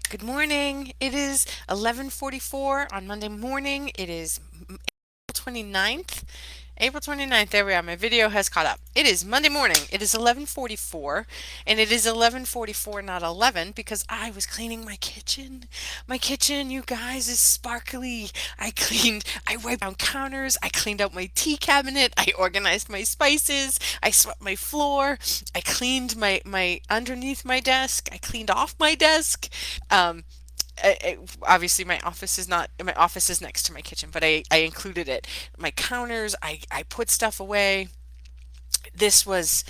Good morning. It is 11:44 on Monday morning. It is April 29th. April 29th. There we are. My video has caught up. It is Monday morning. It is 11:44 and it is 11:44 not 11 because I was cleaning my kitchen. My kitchen, you guys, is sparkly. I wiped down counters, I cleaned out my tea cabinet, I organized my spices, I swept my floor, I cleaned my underneath my desk, I cleaned off my desk. Um, Obviously my office is next to my kitchen, but I included it. My counters, I put stuff away. This was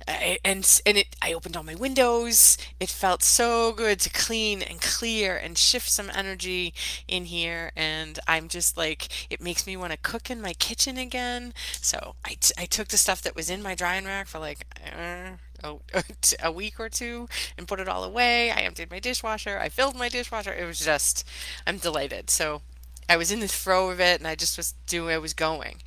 and it I opened all my windows. It felt so good to clean and clear and shift some energy in here, and I'm just like it makes me want to cook in my kitchen again. So I took the stuff that was in my drying rack for like a week or two and put it all away. I emptied my dishwasher. I filled my dishwasher. It was just I'm delighted. So I was in the throw of it and I was going.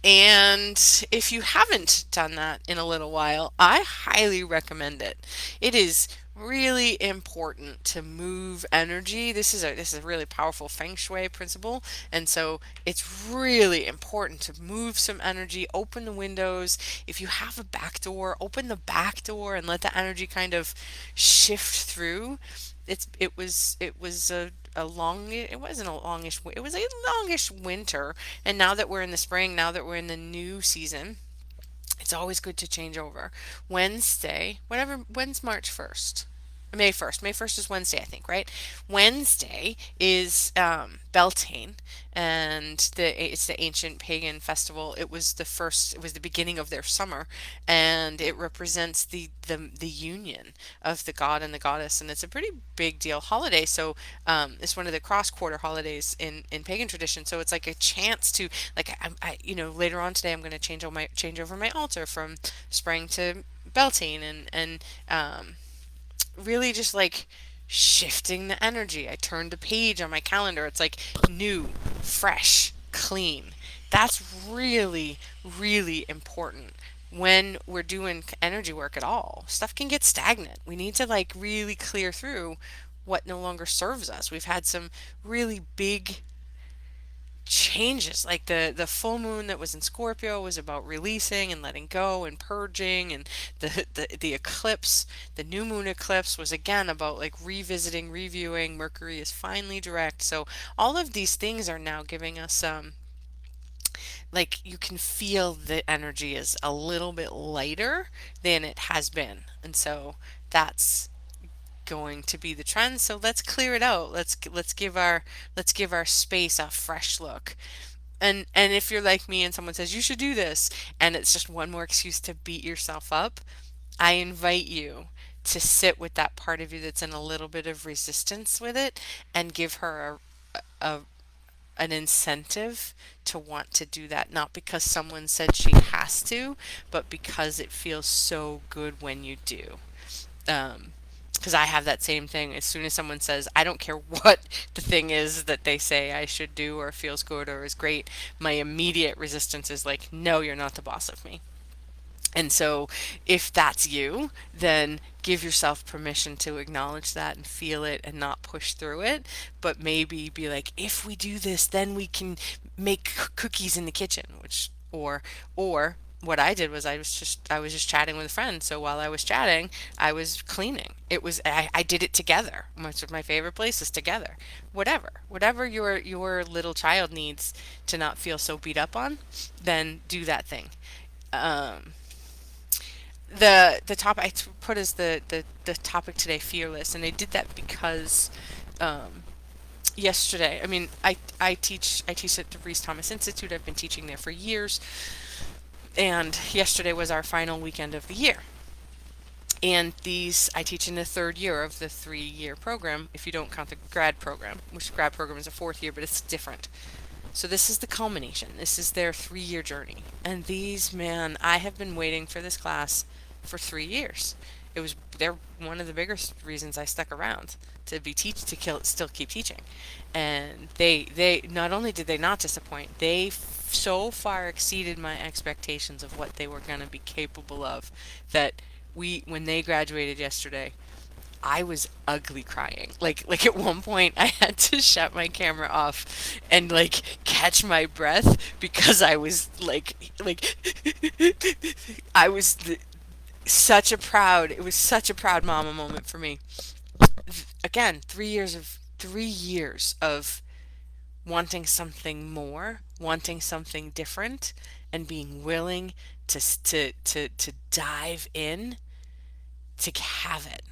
And if you haven't done that in a little while, I highly recommend it. It is really important to move energy. This is a really powerful feng shui principle, and so it's really important to move some energy, open the windows. If you have a back door, open the back door and let the energy kind of shift through. It was a long it wasn't a longish it was a longish winter, and now that we're in the spring, now that we're in the new season, it's always good to change over. When's March 1st? May 1st. May 1st is Wednesday, I think, right? Wednesday is Beltane, and it's the ancient pagan festival. It was the beginning of their summer, and it represents the union of the god and the goddess, and it's a pretty big deal holiday. So it's one of the cross-quarter holidays in pagan tradition. So it's like a chance to like later on today I'm going to change over my altar from spring to Beltane, and really just like shifting the energy. I turned a page on my calendar. It's like new, fresh, clean. That's really, really important when we're doing energy work at all. Stuff can get stagnant. We need to like really clear through what no longer serves us. We've had some really big changes. Like the full moon that was in Scorpio was about releasing and letting go and purging, and the eclipse, the new moon eclipse, was again about like revisiting, reviewing. Mercury is finally direct. So all of these things are now giving us like you can feel the energy is a little bit lighter than it has been. And so that's going to be the trend. So let's clear it out. Let's give our space a fresh look. And if you're like me and someone says you should do this and it's just one more excuse to beat yourself up, I invite you to sit with that part of you that's in a little bit of resistance with it and give her a an incentive to want to do that, not because someone said she has to, but because it feels so good when you do. Um, because I have that same thing. As soon as someone says, I don't care what the thing is that they say I should do or feels good or is great, my immediate resistance is like, no, you're not the boss of me. And so, if that's you, then give yourself permission to acknowledge that and feel it and not push through it. But maybe be like, if we do this, then we can make cookies in the kitchen, or what I did was I was just chatting with a friend. So while I was chatting, I was cleaning. I did it together. Most of my favorite places together. Whatever your little child needs to not feel so beat up on, then do that thing. Um, the topic put as the topic today, fearless, and I did that because um, yesterday, I mean, I teach at the Reese Thomas Institute. I've been teaching there for years, and yesterday was our final weekend of the year. And these I teach in the third year of the 3 year program, if you don't count the grad program, which grad program is a fourth year, but it's different. So this is the culmination. This is their 3 year journey. And these, man, I have been waiting for this class for 3 years. They're one of the biggest reasons I stuck around to be teach to kill still keep teaching. And they not only did they not disappoint, they so far exceeded my expectations of what they were going to be capable of that we when they graduated yesterday, I was ugly crying. Like at one point I had to shut my camera off and like catch my breath because I was like I was such a proud, it was such a proud mama moment for me. Again, 3 years of wanting something more, wanting something different, and being willing to dive in to have it.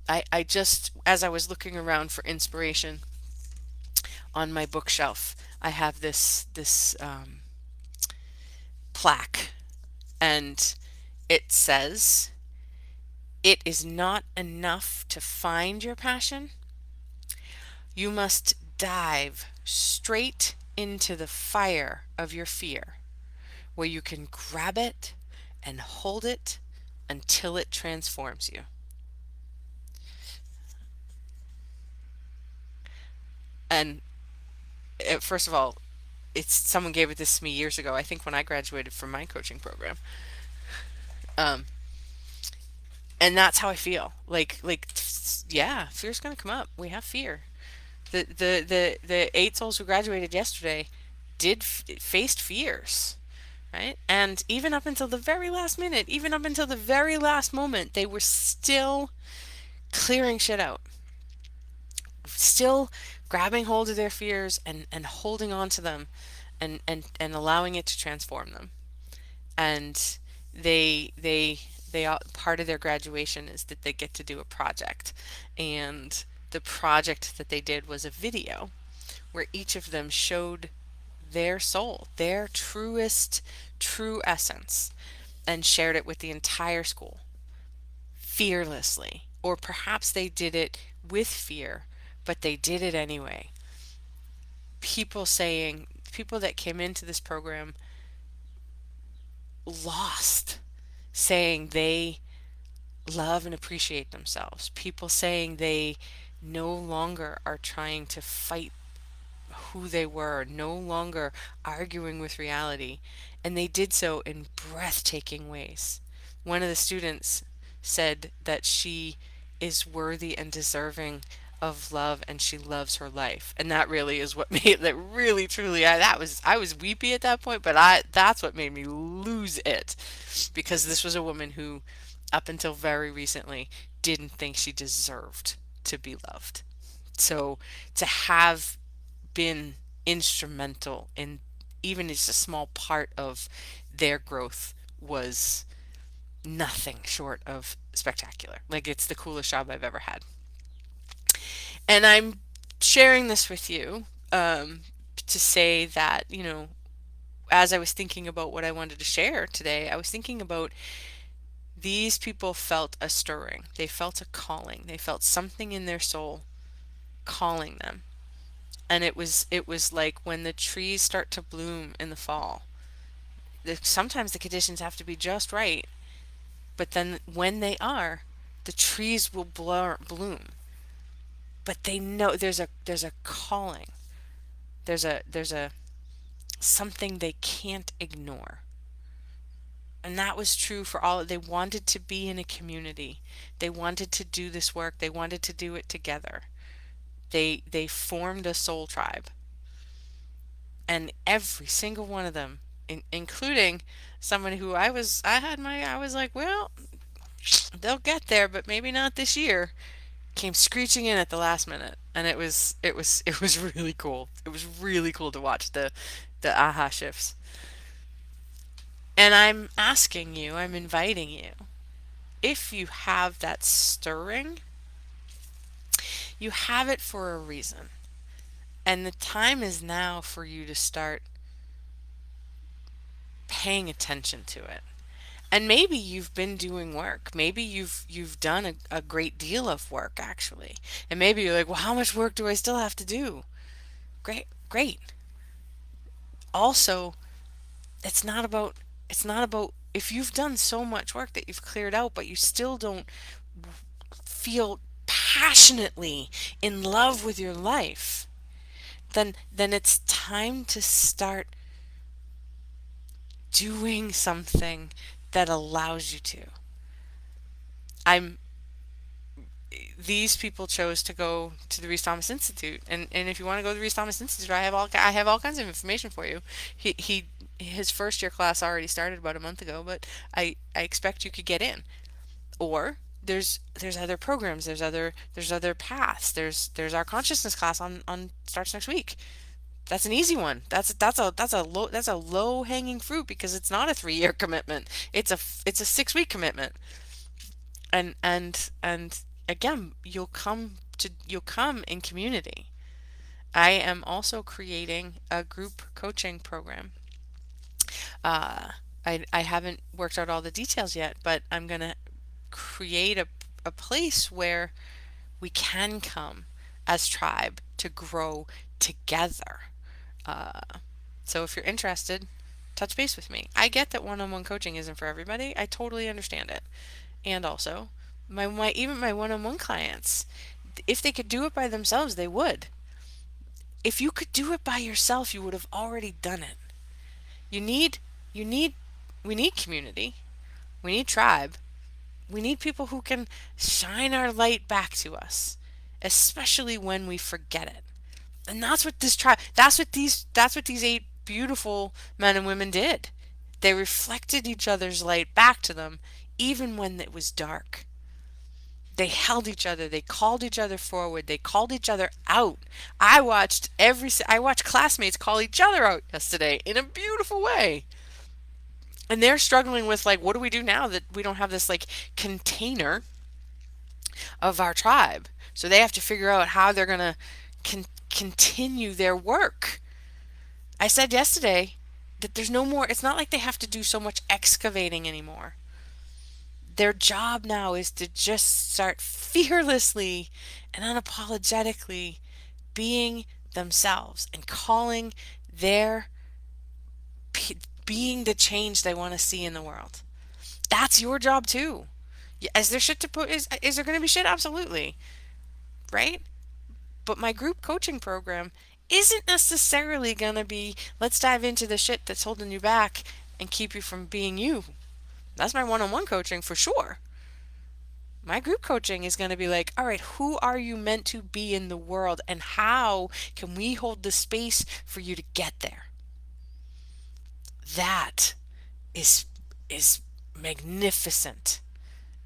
I just, as I was looking around for inspiration on my bookshelf, I have this plaque, and it says, "It is not enough to find your passion. You must dive straight into the fire of your fear, where you can grab it and hold it until it transforms you." And first of all, it's someone gave it this to me years ago. I think when I graduated from my coaching program, um, and that's how I feel. Yeah, fear's gonna come up. We have fear. The eight souls who graduated yesterday faced fears, right? And even up until the very last minute, even up until the very last moment, they were still clearing shit out, still grabbing hold of their fears and holding on to them, and allowing it to transform them. And they all, part of their graduation is that they get to do a project, and the project that they did was a video where each of them showed their soul, their true essence, and shared it with the entire school fearlessly. Or perhaps they did it with fear, but they did it anyway. People that came into this program lost, saying they love and appreciate themselves. People saying they no longer are trying to fight who they were, no longer arguing with reality. And they did so in breathtaking ways. One of the students said that she is worthy and deserving of love, and she loves her life. And that really is what made that really truly I was weepy at that point, but I that's what made me lose it, because this was a woman who up until very recently didn't think she deserved to be loved. So to have been instrumental in even just a small part of their growth was nothing short of spectacular. Like, it's the coolest job I've ever had. And I'm sharing this with you to say that, as I was thinking about what I wanted to share today, I was thinking about these people felt a stirring. They felt a calling. They felt something in their soul calling them. And it was like when the trees start to bloom in the fall. Sometimes the conditions have to be just right, but then when they are, the trees will bloom. But they know there's a calling. There's a something they can't ignore. And that was true for all. They wanted to be in a community. They wanted to do this work. They wanted to do it together. They formed a soul tribe. And every single one of them, including someone who I was like, well, they'll get there, but maybe not this year, came screeching in at the last minute. And it was really cool. It was really cool to watch the aha shifts. And I'm inviting you, if you have that stirring, you have it for a reason. And the time is now for you to start paying attention to it. And maybe you've been doing work. Maybe you've done a great deal of work, actually. And maybe you're like, well, how much work do I still have to do? Great, great. Also, it's not about if you've done so much work that you've cleared out, but you still don't feel passionately in love with your life, then it's time to start doing something that allows you to. I'm these people chose to go to the Reese Thomas Institute, and if you want to go to the Reese Thomas Institute, I have all kinds of information for you. His first year class already started about a month ago, but I expect you could get in. Or there's other programs, there's other paths. There's our consciousness class on starts next week. That's an easy one. That's a low hanging fruit because it's not a 3 year commitment. It's a 6 week commitment. And again, you'll come in community. I am also creating a group coaching program. Uh, I haven't worked out all the details yet, but I'm gonna create a place where we can come as tribe to grow together. Uh, so if you're interested, touch base with me. I get that one-on-one coaching isn't for everybody. I totally understand it. And also, even my one-on-one clients, if they could do it by themselves, they would. If you could do it by yourself, you would have already done it. You need you need we need community. We need tribe. We need people who can shine our light back to us, especially when we forget it. And that's what these eight beautiful men and women did. They reflected each other's light back to them even when it was dark. They held each other, they called each other forward, they called each other out. I watched classmates call each other out yesterday in a beautiful way. And they're struggling with, like, what do we do now that we don't have this, like, container of our tribe? So they have to figure out how they're going to continue their work. I said yesterday that there's no more, it's not like they have to do so much excavating anymore. Their job now is to just start fearlessly and unapologetically being themselves and calling their being the change they want to see in the world. That's your job too. Is there shit to put? Is there going to be shit? Absolutely, right? But my group coaching program isn't necessarily going to be, let's dive into the shit that's holding you back and keep you from being you. That's my one-on-one coaching for sure. My group coaching is going to be like, all right, who are you meant to be in the world and how can we hold the space for you to get there? That is is magnificent.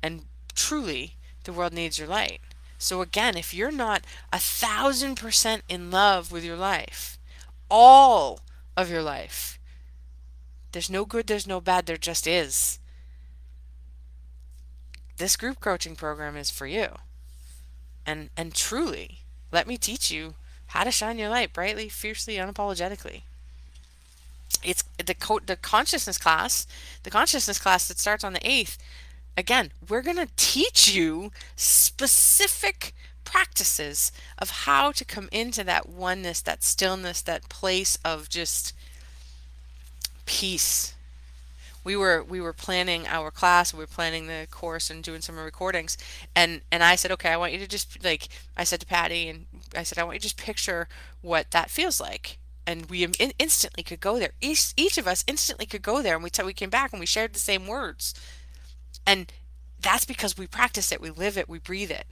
And truly, the world needs your light. So again, if you're not 1,000% in love with your life, all of your life, there's no good, there's no bad, there just is. This group coaching program is for you. And truly, let me teach you how to shine your light brightly, fiercely, unapologetically. It's the consciousness class that starts on the 8th. Again, we're going to teach you specific practices of how to come into that oneness, that stillness, that place of just peace. We were planning our class, we were planning the course and doing some recordings, and I said, okay, I want you to just, like, I said to Patty, and I said, I want you to just picture what that feels like. And we instantly could go there. Each of us instantly could go there, and we came back and we shared the same words. And that's because we practice it, we live it, we breathe it.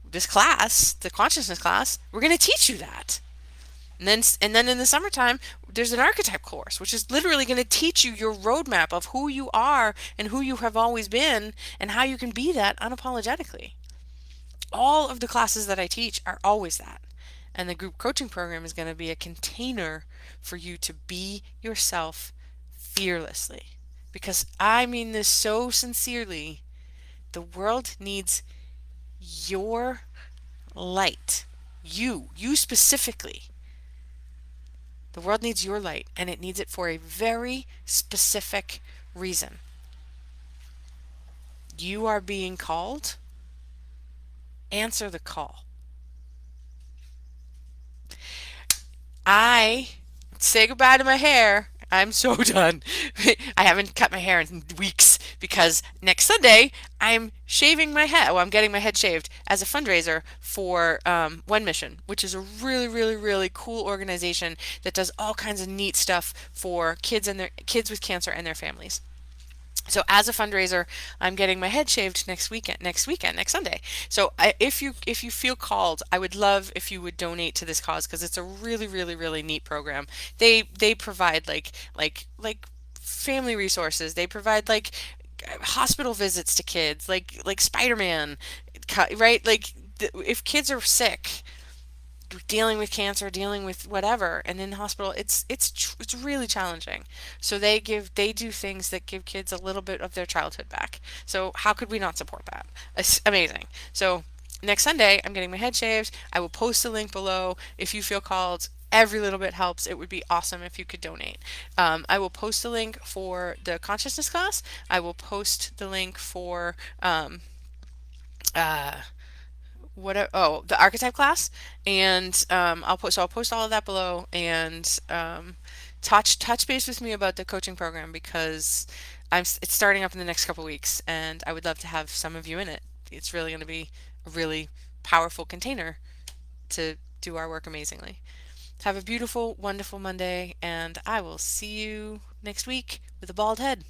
This class, the consciousness class, we're going to teach you that. And then in the summertime, there's an archetype course, which is literally going to teach you your roadmap of who you are and who you have always been and how you can be that unapologetically. All of the classes that I teach are always that. And the group coaching program is going to be a container for you to be yourself fearlessly. Because I mean this so sincerely. The world needs your light. You specifically. The world needs your light, and it needs it for a very specific reason. You are being called. Answer the call. I say goodbye to my hair. I'm so done. I haven't cut my hair in weeks because next Sunday I'm shaving my head. Well, I'm getting my head shaved as a fundraiser for One Mission, which is a really, really, really cool organization that does all kinds of neat stuff for kids with cancer and their families. So as a fundraiser, I'm getting my head shaved next Sunday. So if you feel called, I would love if you would donate to this cause because it's a really, really, really neat program. They provide like family resources. They provide like hospital visits to kids, like Spider-Man, right? Like if kids are sick, dealing with cancer, dealing with whatever, and in the hospital, it's really challenging. So they do things that give kids a little bit of their childhood back. So how could we not support that? It's amazing. So next Sunday, I'm getting my head shaved. I will post a link below if you feel called. Every little bit helps. It would be awesome if you could donate. I will post the link for the consciousness class. I will post the link for uh, the archetype class, and I'll post all of that below, and touch base with me about the coaching program because it's starting up in the next couple weeks, and I would love to have some of you in it. It's really going to be a really powerful container to do our work amazingly. Have a beautiful, wonderful Monday, and I will see you next week with a bald head.